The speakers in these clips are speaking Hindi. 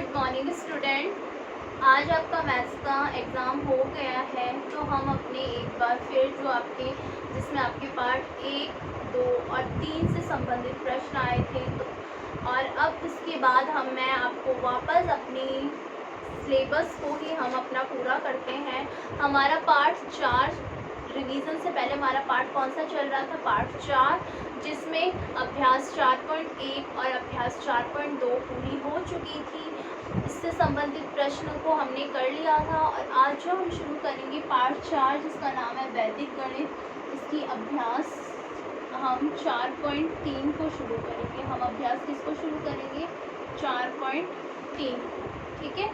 Good morning student. आज आपका मैथ्स का एग्ज़ाम हो गया है, तो हम अपने एक बार फिर जो आपके जिसमें आपके पार्ट 1, 2 और 3 से संबंधित प्रश्न आए थे और अब उसके बाद मैं आपको वापस अपनी सिलेबस को ही हम अपना पूरा करते हैं। हमारा पार्ट 4 रिवीजन से पहले हमारा पार्ट कौन सा चल रहा था? पार्ट 4, जिसमें अभ्यास 4.1 और अभ्यास 4.2 पूरी हो चुकी थी। इससे संबंधित प्रश्नों को हमने कर लिया था और आज जो हम शुरू करेंगे पार्ट 4, जिसका नाम है वैदिक गणित, इसकी अभ्यास हम 4.3 को शुरू करेंगे। हम अभ्यास किसको शुरू करेंगे? 4.3, ठीक है।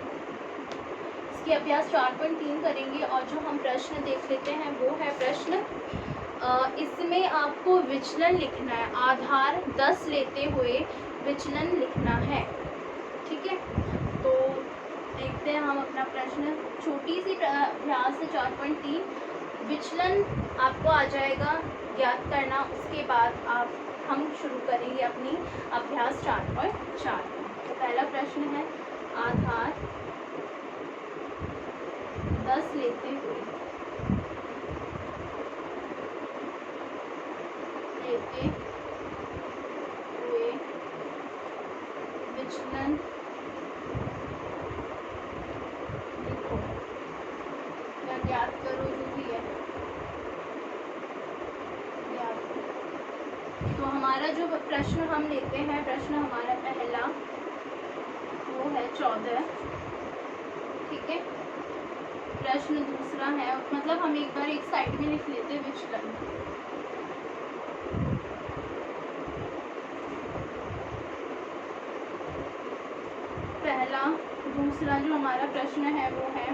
इसकी अभ्यास 4.3 करेंगे और जो हम प्रश्न देख लेते हैं वो है प्रश्न इसमें आपको विचलन लिखना है। आधार 10 लेते हुए विचलन लिखना है, ठीक है। तो देखते हैं हम अपना प्रश्न। छोटी सी अभ्यास है 4.3। विचलन आपको आ जाएगा ज्ञात करना। उसके बाद हम शुरू करेंगे अपनी अभ्यास 4.4। तो पहला प्रश्न है आधार 10 लेते हुए विचलन लिखो या ज्ञात करो, जो भी है ज्ञात करो। तो हमारा जो प्रश्न हम लेते हैं, प्रश्न हमारा पहला वो है 14, ठीक है। प्रश्न दूसरा है, मतलब हम एक बार एक साइड में लिख लेते हैं विचलन। पहला दूसरा जो हमारा प्रश्न है वो है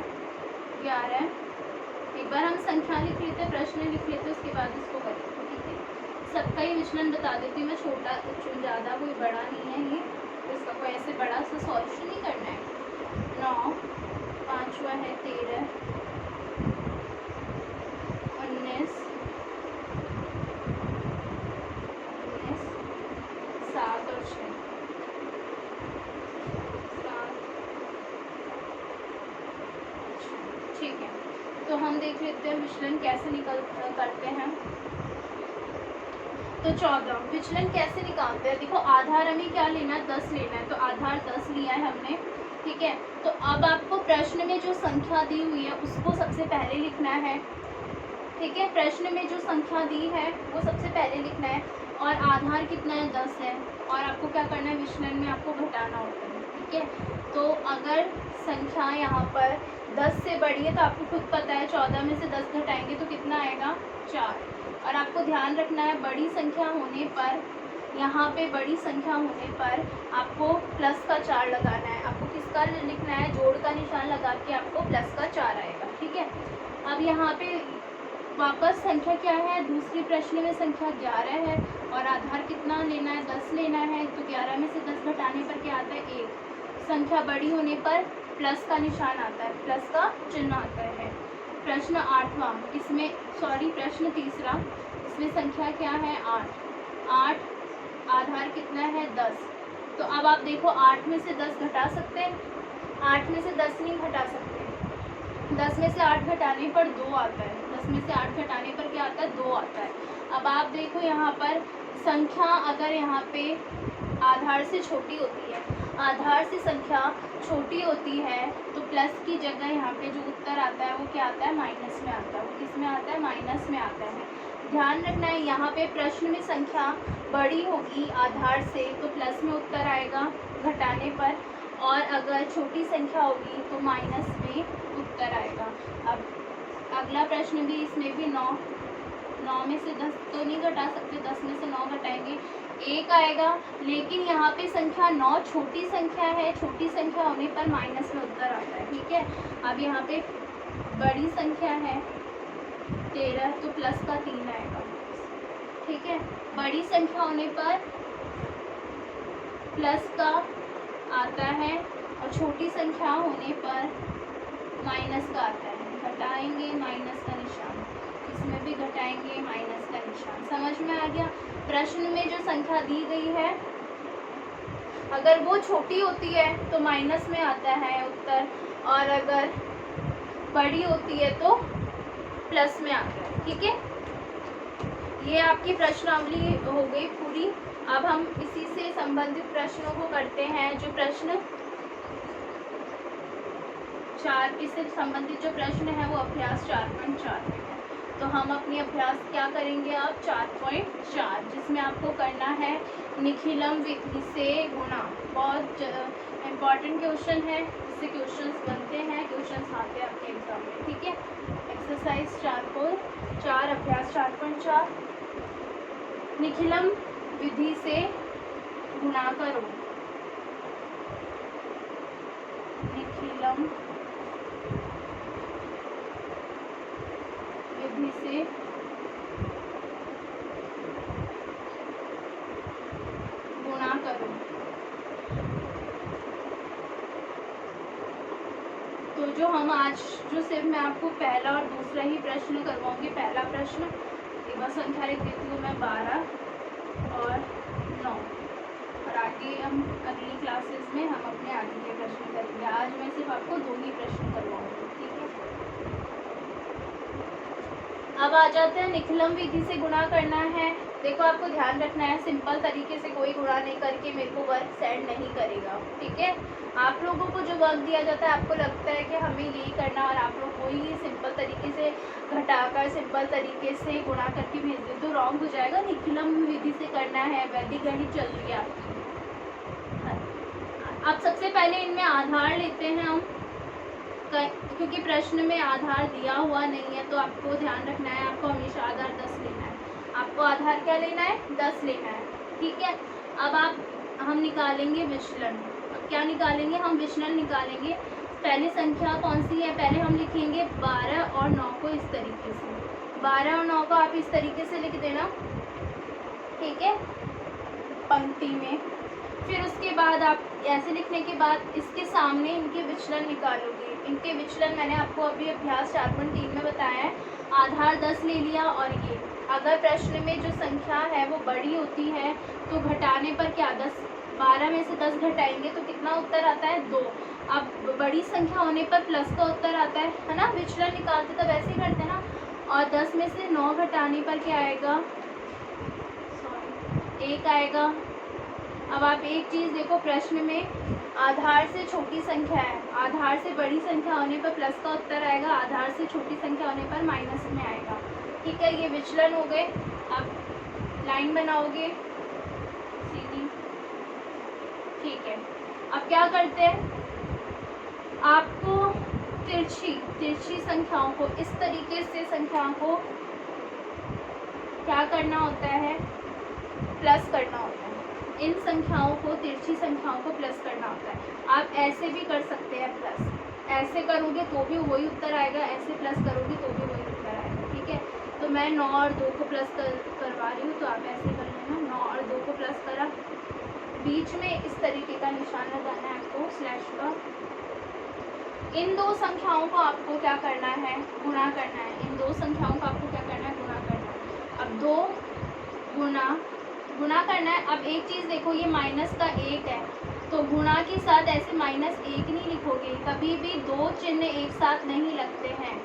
11। एक बार हम संख्या लिख लेते हैं, प्रश्न लिख लेते हैं, उसके बाद इसको करेंगे, ठीक है। सबका ही विचलन बता देती हूँ मैं, छोटा ज़्यादा कोई बड़ा नहीं है ये, तो इसका कोई ऐसे बड़ा सा सॉल्यूशन नहीं करना है। 9, पाँचवा है 13, 19, 7 और 6, 7, ठीक है। तो हम देख लेते हैं विचलन कैसे करते हैं। तो 14 विचलन कैसे निकालते हैं? देखो आधार हमें क्या लेना है? 10 लेना है। तो आधार 10 लिया है हमने, ठीक है। तो अब आपको प्रश्न में जो संख्या दी हुई है उसको सबसे पहले लिखना है, ठीक है। प्रश्न में जो संख्या दी है वो सबसे पहले लिखना है और आधार कितना है? 10 है और आपको क्या करना है? विचलन में आपको घटाना होता है, ठीक है। तो अगर संख्या यहाँ पर 10 से बड़ी है तो आपको खुद पता है 14 में से 10 घटाएंगे तो कितना आएगा? 4। और आपको ध्यान रखना है बड़ी संख्या होने पर, यहाँ पे बड़ी संख्या होने पर आपको प्लस का 4 लगाना है। आपको किसका लिखना है? जोड़ का निशान लगा के आपको प्लस का 4 आएगा, ठीक है। अब यहाँ पे वापस संख्या क्या है? दूसरे प्रश्न में संख्या 11 है और आधार कितना लेना है? 10 लेना है। तो 11 में से 10 घटाने पर क्या आता है? 1। संख्या बड़ी होने पर प्लस का निशान आता है, प्लस का चिन्ह आता है। प्रश्न 8वां, इसमें प्रश्न तीसरा, इसमें संख्या क्या है? 8, आधार कितना है? 10। तो अब आप देखो 8 में से 10 घटा सकते हैं? 8 में से 10 नहीं घटा सकते। 10 में से 8 घटाने पर 2 आता है। 10 में से 8 घटाने पर क्या आता है? 2 आता है। अब आप देखो यहाँ पर संख्या अगर यहाँ पे आधार से छोटी होती है, आधार से संख्या छोटी होती है तो प्लस की जगह यहाँ पे जो उत्तर आता है वो क्या आता है? माइनस में आता है। वो किस में आता है? माइनस में आता है। ध्यान रखना है यहाँ पे प्रश्न में संख्या बड़ी होगी आधार से तो प्लस में उत्तर आएगा घटाने पर, और अगर छोटी संख्या होगी तो माइनस में उत्तर आएगा। अब अगला प्रश्न भी, इसमें भी 9 में से 10 तो नहीं घटा सकते, 10 में से 9 घटाएंगे 1 आएगा। लेकिन यहाँ पे संख्या 9 छोटी संख्या है, छोटी संख्या होने पर माइनस में उत्तर आता है, ठीक है। अब यहाँ पे बड़ी संख्या है 13 तो प्लस का 3 आएगा, ठीक है। बड़ी संख्या होने पर प्लस का आता है और छोटी संख्या होने पर माइनस का आता है। घटाएंगे माइनस का निशान, इसमें भी घटाएंगे माइनस का निशान। समझ में आ गया? प्रश्न में जो संख्या दी गई है अगर वो छोटी होती है तो माइनस में आता है उत्तर, और अगर बड़ी होती है तो प्लस में आता है। ठीक है, ये आपकी प्रश्नावली हो गई पूरी। अब हम इसी से संबंधित प्रश्नों को करते हैं। जो प्रश्न 4 से संबंधित जो प्रश्न है वो अभ्यास 4.4 में है। तो हम अपनी अभ्यास क्या करेंगे अब 4.4, जिसमें आपको करना है निखिलम विधि से गुणा। बहुत इम्पॉर्टेंट क्वेश्चन है, इससे क्वेश्चंस बनते हैं, क्वेश्चंस आते हैं आपके एग्जाम में। ठीक है, एक्सरसाइज 4.4 अभ्यास 4.4, निखिलम विधि से गुणा करो। निखिलम विधि से गुणा करो। तो जो हम आज जो सिर्फ मैं आपको पहला और दूसरा ही प्रश्न करवाऊंगी। पहला प्रश्न विभव संख्या लिख देती हूँ मैं 12 और 9, और आगे हम अगली क्लासेस में हम अपने आगे के प्रश्न करेंगे। आज मैं सिर्फ आपको 2 ही प्रश्न करवाऊंगी। ठीक है, अब आ जाते हैं निखिलम विधि से गुणा करना है। देखो, आपको ध्यान रखना है, सिंपल तरीके से कोई गुणा नहीं करके मेरे को वर्क सेंड नहीं करेगा। ठीक है, आप लोगों को जो वर्क दिया जाता है आपको लगता है कि हमें यही करना, और आप लोग कोई ही सिंपल तरीके से घटाकर सिंपल तरीके से गुणा करके भेज दे तो रॉन्ग हो जाएगा। निखिलम विधि से करना है, वैदिक गणित चल रही है आपकी। अब सबसे पहले इनमें आधार लेते हैं हम, क्योंकि प्रश्न में आधार दिया हुआ नहीं है, तो आपको ध्यान रखना है, आपको हमेशा आधार 10 लेना है। आपको आधार क्या लेना है? 10 लेना है। ठीक है, अब हम निकालेंगे विचलन। अब क्या निकालेंगे? हम विचलन निकालेंगे। पहली संख्या कौन सी है? पहले हम लिखेंगे 12 और 9 को इस तरीके से। 12 और 9 को आप इस तरीके से लिख देना। ठीक है, पंक्ति में। फिर उसके बाद आप ऐसे लिखने के बाद इसके सामने इनके विचलन निकालोगे। इनके विचलन मैंने आपको अभी अभ्यास 4.3 में बताया है। आधार 10 ले लिया, और ये अगर प्रश्न में जो संख्या है वो बड़ी होती है तो घटाने पर क्या 12 में से 10 घटाएंगे तो कितना उत्तर आता है? 2। अब बड़ी संख्या होने पर प्लस का उत्तर आता है ना। विचलन निकालते तब ऐसे ही करते ना। और 10 में से 9 घटाने पर क्या आएगा? 1 आएगा। अब आप एक चीज़ देखो, प्रश्न में आधार से छोटी संख्या है, आधार से बड़ी संख्या होने पर प्लस का उत्तर आएगा, आधार से छोटी संख्या होने पर माइनस में आएगा। ठीक है, ये विचलन हो गए। अब लाइन बनाओगे सीधी। ठीक है, अब क्या करते हैं, आपको तिरछी संख्याओं को इस तरीके से संख्याओं को क्या करना होता है? प्लस करना होता है। इन संख्याओं को, तिरछी संख्याओं को प्लस करना होता है। आप ऐसे भी कर सकते हैं प्लस, ऐसे करोगे तो भी वही उत्तर आएगा, ऐसे प्लस करोगे तो भी वही उत्तर आएगा। ठीक है, तो मैं 9 और 2 को प्लस करवा रही हूँ, तो आप ऐसे कर लेना। 9 और 2 को प्लस करा, बीच में इस तरीके का निशान लगाना है आपको, स्लैश का। इन 2 संख्याओं को आपको क्या करना है? गुणा करना है। इन 2 संख्याओं को आपको क्या करना है? गुणा करना है। अब 2 गुणा करना है। अब एक चीज़ देखो, ये माइनस का 1 है, तो गुणा के साथ ऐसे -1 नहीं लिखोगे, कभी भी 2 चिन्ह एक साथ नहीं लगते हैं।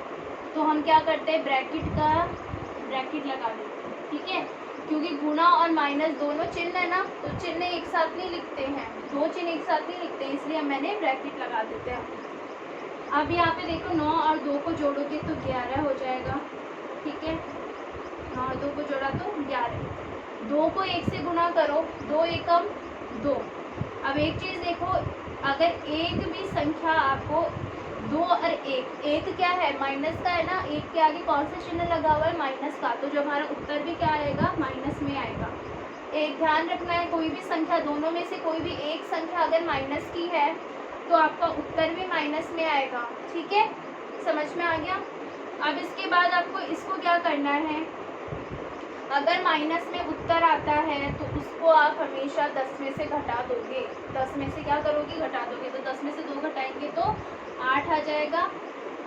तो हम क्या करते हैं? ब्रैकेट लगा देते हैं। ठीक है, क्योंकि गुणा और माइनस दोनों चिन्ह है ना, तो चिन्ह एक साथ नहीं लिखते हैं, 2 चिन्ह एक साथ नहीं लिखते, इसलिए मैंने ब्रैकेट लगा देते हैं। अब यहाँ पे देखो, 9 और 2 को जोड़ोगे तो 11 हो जाएगा। ठीक है, 9 और 2 को जोड़ा तो 11। 2 को 1 से गुणा करो, 2 एकम 2। अब एक चीज़ देखो, अगर एक भी संख्या आपको 2 और 1 क्या है? माइनस का है ना। 1 के आगे कौन सा चिन्ह लगा हुआ है? माइनस का। तो जो हमारा उत्तर भी क्या आएगा? माइनस में आएगा। एक ध्यान रखना है, कोई भी संख्या, दोनों में से कोई भी एक संख्या अगर माइनस की है तो आपका उत्तर भी माइनस में आएगा। ठीक है, समझ में आ गया? अब इसके बाद आपको इसको क्या करना है? अगर माइनस में उत्तर आता है तो उसको आप हमेशा 10 में से घटा दोगे। 10 में से क्या करोगे? घटा दोगे। तो 10 में से 2 घटाएंगे तो 8 आ जाएगा।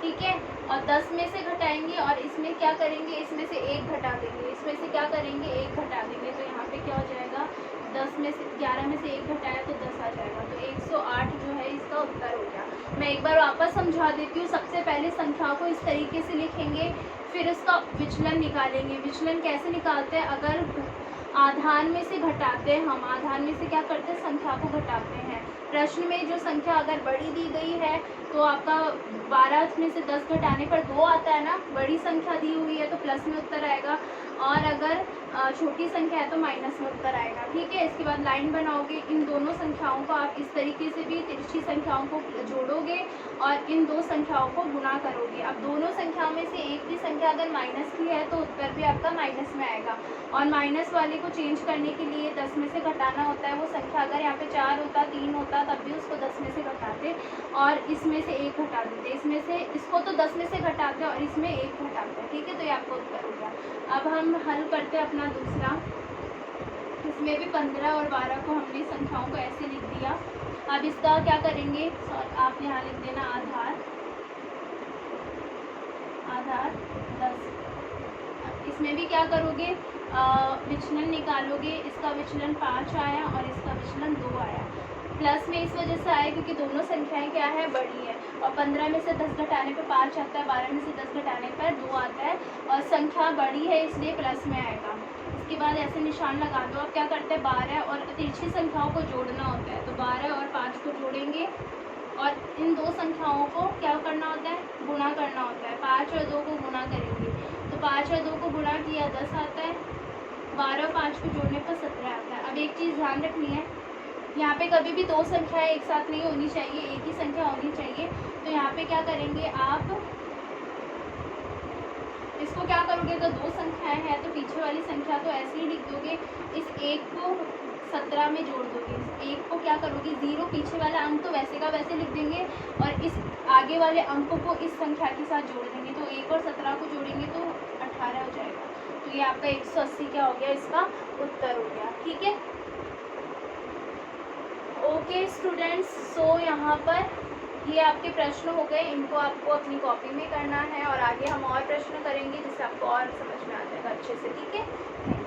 ठीक है, और 10 में से घटाएंगे और इसमें क्या करेंगे? इसमें से 1 घटा देंगे। इसमें से क्या करेंगे? 1 घटा देंगे। तो यहाँ पे क्या हो जाएगा? 10 11 में से 1 घटाया तो 10 आ जाएगा। तो 108 जो है इसका उत्तर हो गया। मैं एक बार वापस समझा देती हूँ। सबसे पहले संख्या को इस तरीके से लिखेंगे, फिर उसका विचलन निकालेंगे। विचलन कैसे निकालते हैं? अगर आधार में से घटाते हैं, हम आधार में से क्या करते हैं? संख्या को घटाते हैं। प्रश्न में जो संख्या अगर बड़ी दी गई है तो आपका 12 में से 10 घटाने पर 2 आता है ना, बड़ी संख्या दी हुई है तो प्लस में उत्तर आएगा, और अगर छोटी संख्या है तो माइनस में उत्तर आएगा। ठीक है, इसके बाद लाइन बनाओगे। इन दोनों संख्याओं को आप इस तरीके से भी तिरछी संख्याओं को जोड़ोगे और इन दो संख्याओं को गुणा करोगे। अब दोनों संख्याओं में से एक भी संख्या अगर माइनस की है तो उत्तर भी आपका माइनस में आएगा, और माइनस वाले को चेंज करने के लिए 10 में से घटाना होता है। वो संख्या अगर यहाँ पे 4 होता, 3 होता, तब भी उसको 10 में से घटाते और इसमें से 1 घटा देते। इसमें से इसको तो 10 में से घटाते और इसमें 1 घटाते। ठीक है, तो ये आपका उत्तर हो गया। अब हम हल करते हैं अपना दूसरा। इसमें भी 15 और 12 को हमने संख्याओं को ऐसे लिख दिया। अब इसका क्या करेंगे? आप यहाँ लिख देना आधार 10। इसमें भी क्या करोगे? विचलन निकालोगे। इसका विचलन 5 आया और इसका विचलन 2 आया। प्लस में इस वजह से आया क्योंकि दोनों संख्याएं क्या है? बड़ी है, और 15 में से 10 घटाने पर 5 आता है, 12 में से 10 घटाने पर 2 आता है, और संख्या बड़ी है इसलिए प्लस में आएगा। इसके बाद ऐसे निशान लगा दो। अब क्या करते हैं? 12 और तिरछी संख्याओं को जोड़ना होता है, तो 12 और 5 को जोड़ेंगे और इन दो संख्याओं को क्या करना होता है? गुणा करना होता है। 5 और 2 को गुणा करेंगे तो 5 और 2 को गुणा किया 10 आता है, 12 और 5 को जोड़ने पर 17 आता है। अब एक चीज़ ध्यान रखनी है, यहाँ पे कभी भी दो संख्याएं एक साथ नहीं होनी चाहिए, एक ही संख्या होनी चाहिए। तो यहाँ पे क्या करेंगे? आप इसको क्या करोगे? अगर दो संख्याएं हैं तो पीछे वाली संख्या तो ऐसे ही लिख दोगे, इस एक को 17 में जोड़ दोगे। इस एक को क्या करोगे? 0, पीछे वाला अंक तो वैसे का वैसे लिख देंगे और इस आगे वाले अंकों को इस संख्या के साथ जोड़ देंगे। तो 1 और 17 को जोड़ेंगे तो 18 हो जाएगा। तो ये आपका 180 क्या हो गया? इसका उत्तर हो गया। ठीक है, ओके स्टूडेंट्स, सो यहाँ पर ये आपके प्रश्न हो गए। इनको आपको अपनी कॉपी में करना है और आगे हम और प्रश्न करेंगे जिससे आपको और समझ में आ जाएगा अच्छे से। ठीक है।